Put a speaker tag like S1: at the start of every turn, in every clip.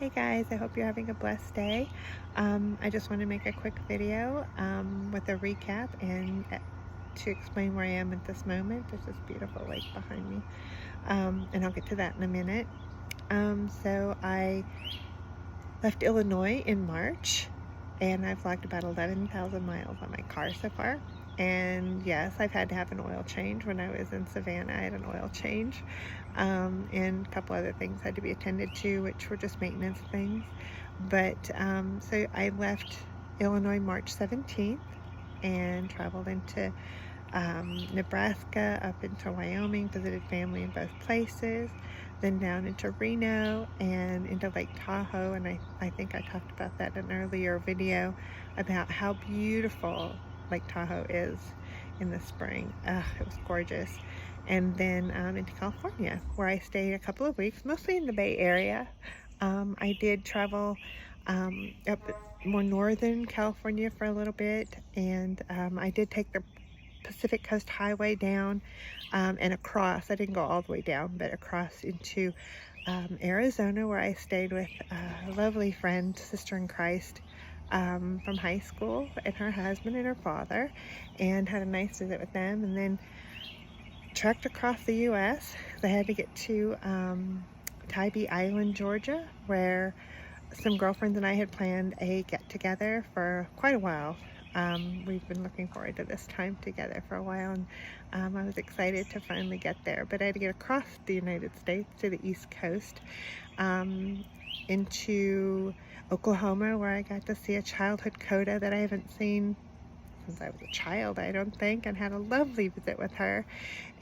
S1: Hey guys, I hope you're having a blessed day. I just want to make a quick video with a recap and to explain where I am at this moment. There's this beautiful lake behind me, and I'll get to that in a minute. So I left Illinois in March, and I've logged about 11,000 miles on my car so far. And yes, I've had to have an oil change. When I was in Savannah, I had an oil change, and a couple other things had to be attended to, which were just maintenance things. But so I left Illinois March 17th and traveled into Nebraska, up into Wyoming, visited family in both places, then down into Reno and into Lake Tahoe. And I think I talked about that in an earlier video about how beautiful Lake Tahoe is in the spring. It was gorgeous. And then into California, where I stayed a couple of weeks, mostly in the Bay Area. I did travel up more northern California for a little bit, and I did take the Pacific Coast Highway down and across. I didn't go all the way down, but across into Arizona, where I stayed with a lovely friend, sister in Christ, from high school, and her husband and her father, and had a nice visit with them. And then trekked across the U.S. I had to get to Tybee Island, Georgia, where some girlfriends and I had planned a get-together for quite a while. We've been looking forward to this time together for a while, and I was excited to finally get there. But I had to get across the United States to the East Coast, into Oklahoma, where I got to see a childhood coda that I haven't seen since I was a child, I don't think, and had a lovely visit with her,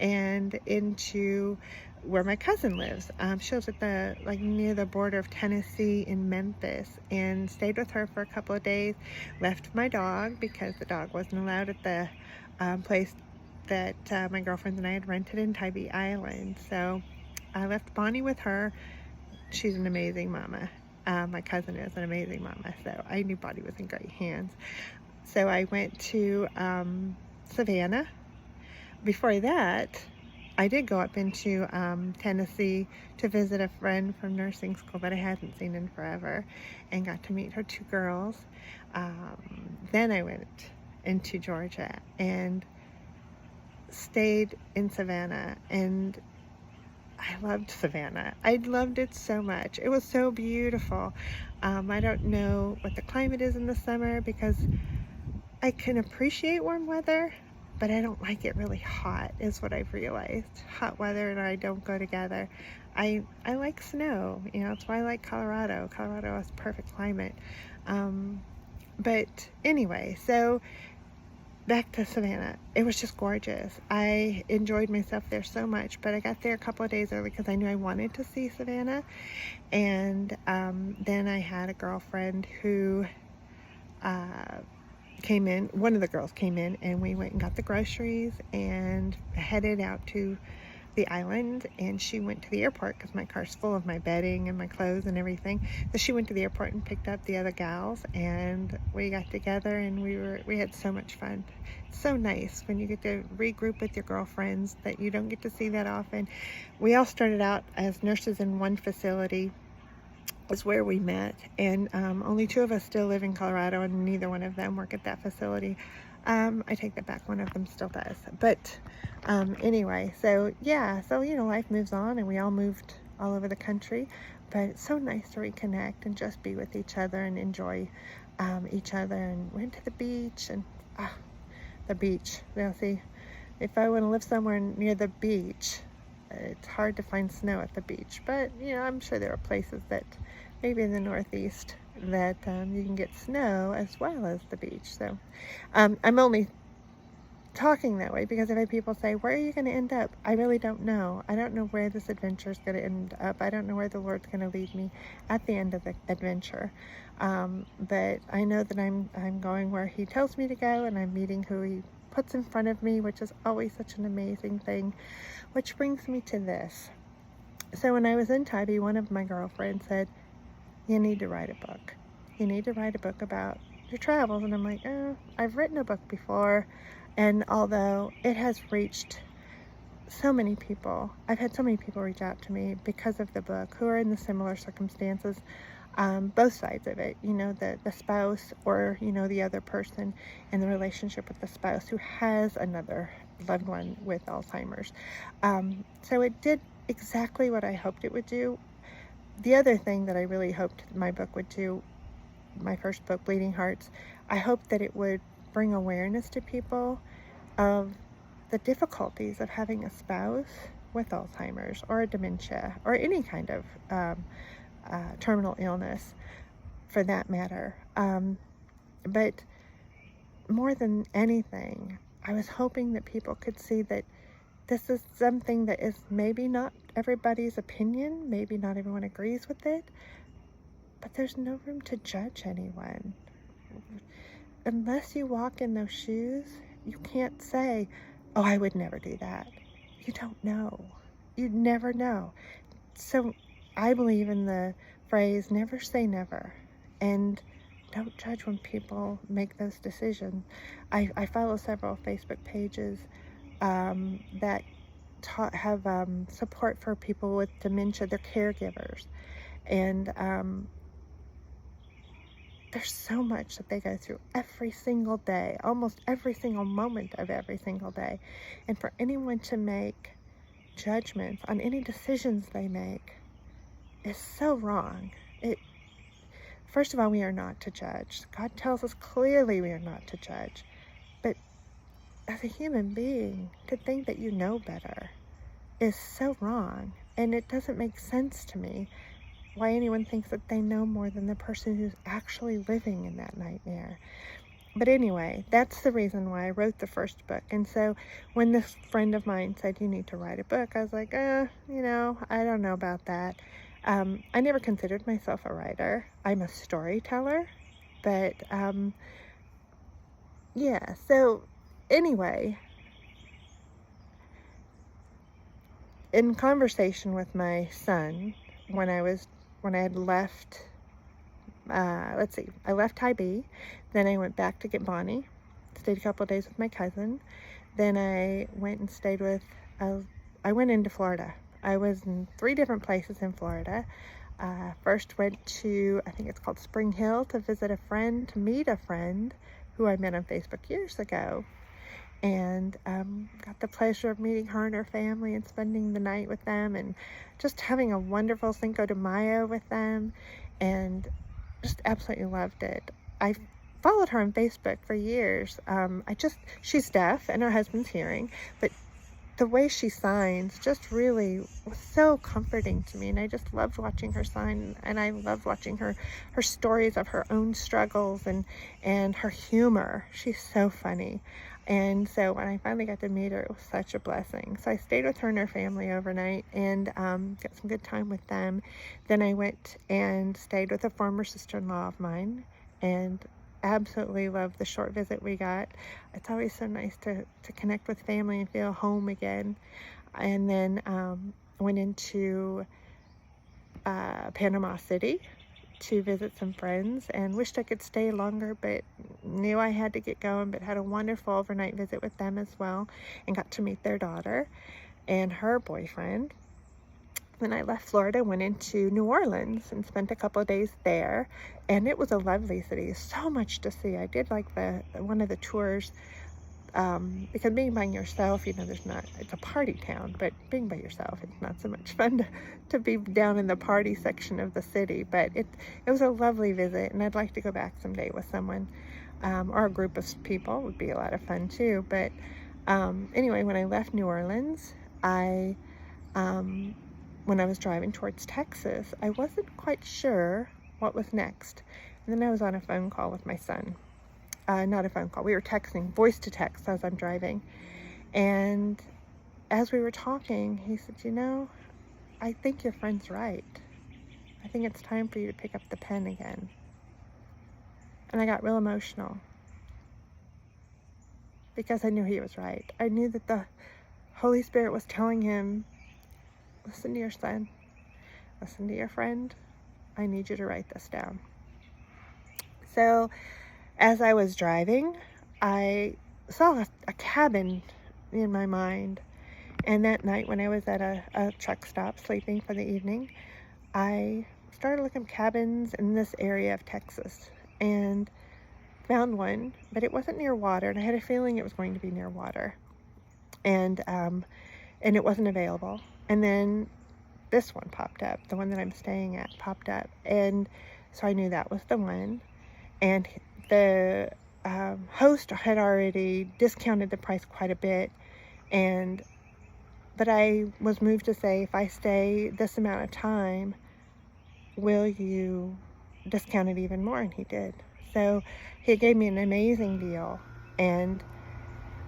S1: and into where my cousin lives. She lives at the near the border of Tennessee in Memphis, and stayed with her for a couple of days. Left my dog because the dog wasn't allowed at the place that my girlfriends and I had rented in Tybee Island. So I left Bonnie with her. She's an amazing mama. My cousin is an amazing mama, so I knew Bonnie was in great hands. So I went to Savannah. Before that, I did go up into Tennessee to visit a friend from nursing school that I hadn't seen in forever, and got to meet her two girls. Then I went into Georgia and stayed in Savannah, and I loved Savannah. I loved it so much. It was so beautiful. I don't know what the climate is in the summer, because I can appreciate warm weather, but I don't like it really hot, is what I've realized. Hot weather and I don't go together. I like snow, that's why I like Colorado. Colorado has perfect climate. But anyway, so back to Savannah. It was just gorgeous. I enjoyed myself there so much, but I got there a couple of days early because I knew I wanted to see Savannah. And then I had a girlfriend who came in. One of the girls came in, and we went and got the groceries and headed out to the island. And she went to the airport because my car's full of my bedding and my clothes and everything. So she went to the airport and picked up the other gals, and we got together, and we had so much fun. It's so nice when you get to regroup with your girlfriends that you don't get to see that often. We all started out as nurses in one facility, was where we met, and only two of us still live in Colorado, and neither one of them work at that facility. I take that back, one of them still does. But anyway, so yeah, so life moves on, and we all moved all over the country, but it's so nice to reconnect and just be with each other and enjoy each other. And went to the beach, and the beach, see, if I want to live somewhere near the beach, it's hard to find snow at the beach, but I'm sure there are places that maybe in the Northeast that you can get snow as well as the beach. So I'm only talking that way because I've had people say, where are you going to end up? I really don't know. I don't know where this adventure is going to end up. I don't know where the Lord's going to lead me at the end of the adventure. But I know that I'm going where He tells me to go, and I'm meeting who He puts in front of me, which is always such an amazing thing. Which brings me to this. So when I was in Tybee, one of my girlfriends said, you need to write a book. You need to write a book about your travels. And I'm like, I've written a book before, and although it has reached so many people, I've had so many people reach out to me because of the book who are in the similar circumstances both sides of it, the spouse, or, the other person in the relationship with the spouse who has another loved one with Alzheimer's. So it did exactly what I hoped it would do. The other thing that I really hoped my book would do, my first book, Bleeding Hearts, I hoped that it would bring awareness to people of the difficulties of having a spouse with Alzheimer's or a dementia or any kind of terminal illness for that matter. But more than anything, I was hoping that people could see that this is something that is maybe not everybody's opinion, maybe not everyone agrees with it, but there's no room to judge anyone. Unless you walk in those shoes, you can't say, oh, I would never do that. You don't know. You never know. So I believe in the phrase, never say never. And don't judge when people make those decisions. I follow several Facebook pages that have support for people with dementia, their caregivers. And there's so much that they go through every single day, almost every single moment of every single day. And for anyone to make judgments on any decisions they make is so wrong. First of all, we are not to judge. God tells us clearly we are not to judge. But as a human being, to think that you know better is so wrong. And it doesn't make sense to me why anyone thinks that they know more than the person who's actually living in that nightmare. But anyway, that's the reason why I wrote the first book. And so when this friend of mine said, you need to write a book, I was like, I don't know about that. I never considered myself a writer. I'm a storyteller. But yeah, so anyway, in conversation with my son, when I had left, I left IB, then I went back to get Bonnie, stayed a couple of days with my cousin, then I went and stayed with, I went into Florida. I was in 3 different places in Florida. First went to, I think it's called Spring Hill, to visit a friend, to meet a friend who I met on Facebook years ago. And got the pleasure of meeting her and her family and spending the night with them and just having a wonderful Cinco de Mayo with them, and just absolutely loved it. I followed her on Facebook for years. She's deaf and her husband's hearing, but the way she signs just really was so comforting to me, and I just loved watching her sign, and I loved watching her stories of her own struggles and her humor. She's so funny. And so when I finally got to meet her, it was such a blessing. So I stayed with her and her family overnight and got some good time with them. Then I went and stayed with a former sister-in-law of mine and absolutely loved the short visit we got. It's always so nice to connect with family and feel home again. And then went into Panama City to visit some friends, and wished I could stay longer, but knew I had to get going, but had a wonderful overnight visit with them as well, and got to meet their daughter and her boyfriend. Then I left Florida, went into New Orleans and spent a couple of days there, and it was a lovely city, so much to see. I did like one of the tours, because being by yourself, it's a party town, but being by yourself, it's not so much fun to be down in the party section of the city. But it was a lovely visit, and I'd like to go back someday with someone, or a group of people. It would be a lot of fun too. But anyway, when I left New Orleans, when I was driving towards Texas, I wasn't quite sure what was next. And then I was on a phone call with my son. Not a phone call. We were texting, voice to text as I'm driving. And as we were talking, he said, I think your friend's right. I think it's time for you to pick up the pen again. And I got real emotional because I knew he was right. I knew that the Holy Spirit was telling him, listen to your son, listen to your friend. I need you to write this down. So as I was driving, I saw a cabin in my mind. And that night when I was at a truck stop sleeping for the evening, I started looking at cabins in this area of Texas and found one, but it wasn't near water, and I had a feeling it was going to be near water, and it wasn't available. And then this one popped up, the one that I'm staying at popped up, and so I knew that was the one. And the host had already discounted the price quite a bit, but I was moved to say, if I stay this amount of time, will you discount it even more? And he did. So he gave me an amazing deal. And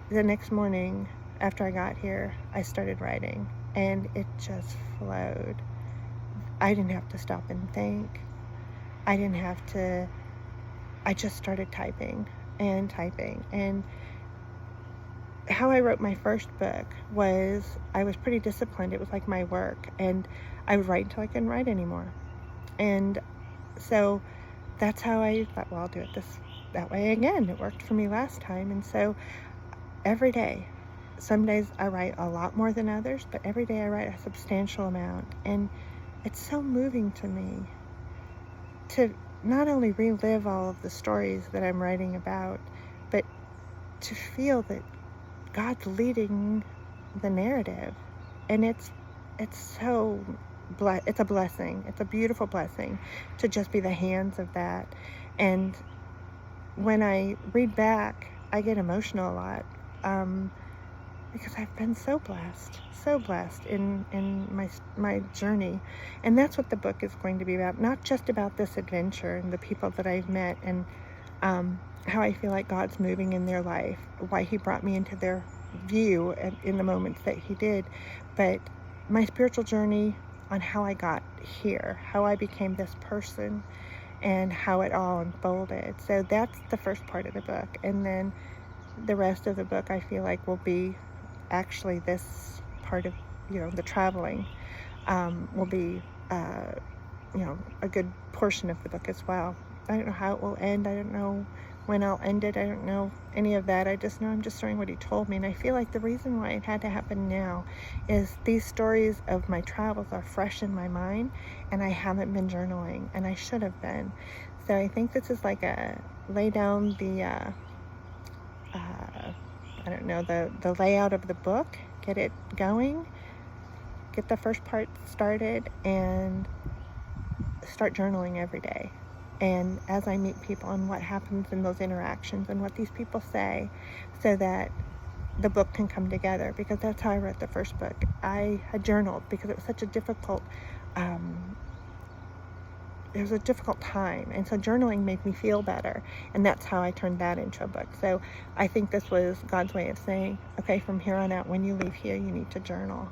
S1: the next morning after I got here, I started writing, and it just flowed. I didn't have to stop and think. I just started typing. And how I wrote my first book was, I was pretty disciplined. It was like my work, and I would write until I couldn't write anymore. And so that's how I thought, well, I'll do it that way again. It worked for me last time. And so every day, some days I write a lot more than others, but every day I write a substantial amount. And it's so moving to me to not only relive all of the stories that I'm writing about, but to feel that God's leading the narrative. And it's a blessing. It's a beautiful blessing to just be the hands of that. And when I read back, I get emotional a lot, because I've been so blessed in my journey. And that's what the book is going to be about. Not just about this adventure and the people that I've met, and how I feel like God's moving in their life, why he brought me into their view in the moments that he did, but my spiritual journey on how I got here, how I became this person, and how it all unfolded. So that's the first part of the book. And then the rest of the book, I feel like, will be actually this part of, the traveling, will be, a good portion of the book as well. I don't know how it will end. I don't know when I'll end it. I don't know any of that. I just know I'm just sharing what he told me. And I feel like the reason why it had to happen now is these stories of my travels are fresh in my mind, and I haven't been journaling, and I should have been. So I think this is like a lay down the the layout of the book, get it going, get the first part started, and start journaling every day. And as I meet people, and what happens in those interactions, and what these people say, so that the book can come together. Because that's how I wrote the first book. I had journaled because it was such a difficult time, and so journaling made me feel better, and that's how I turned that into a book. So I think this was God's way of saying, okay, from here on out, when you leave here, you need to journal.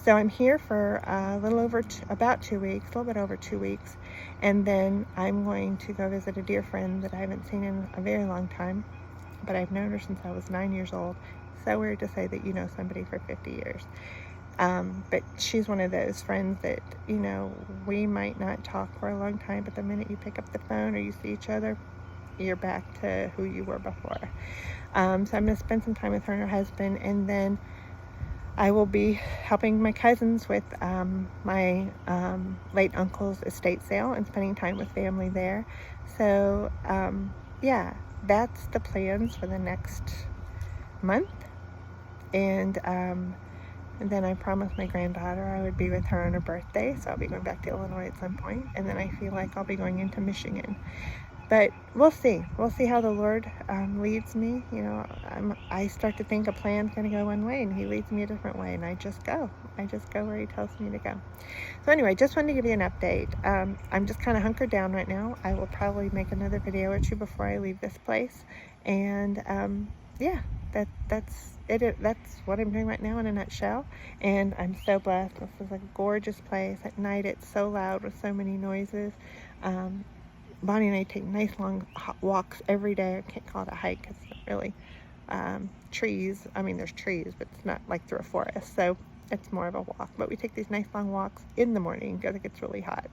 S1: So I'm here for a little over about 2 weeks, a little bit over 2 weeks, and then I'm going to go visit a dear friend that I haven't seen in a very long time, but I've known her since I was 9 years old. So weird to say that you know somebody for 50 years. But she's one of those friends that, we might not talk for a long time, but the minute you pick up the phone or you see each other, you're back to who you were before. So I'm going to spend some time with her and her husband, and then I will be helping my cousins with my late uncle's estate sale and spending time with family there. So, that's the plans for the next month. And then I promised my granddaughter I would be with her on her birthday, so I'll be going back to Illinois at some point, and then I feel like I'll be going into Michigan. But we'll see. We'll see how the Lord leads me. I start to think a plan's going to go one way, and he leads me a different way, and I just go. I just go where he tells me to go. So anyway, just wanted to give you an update. I'm just kind of hunkered down right now. I will probably make another video or two before I leave this place. And that's it. That's what I'm doing right now in a nutshell. And I'm so blessed. This is a gorgeous place. At night it's so loud with so many noises. Bonnie and I take nice long walks every day. I can't call it a hike because it's not really trees. I mean, there's trees, but it's not like through a forest. So it's more of a walk. But we take these nice long walks in the morning because it gets really hot.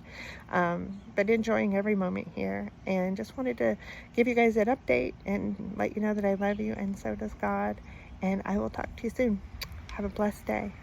S1: But enjoying every moment here. And just wanted to give you guys that update and let you know that I love you, and so does God. And I will talk to you soon. Have a blessed day.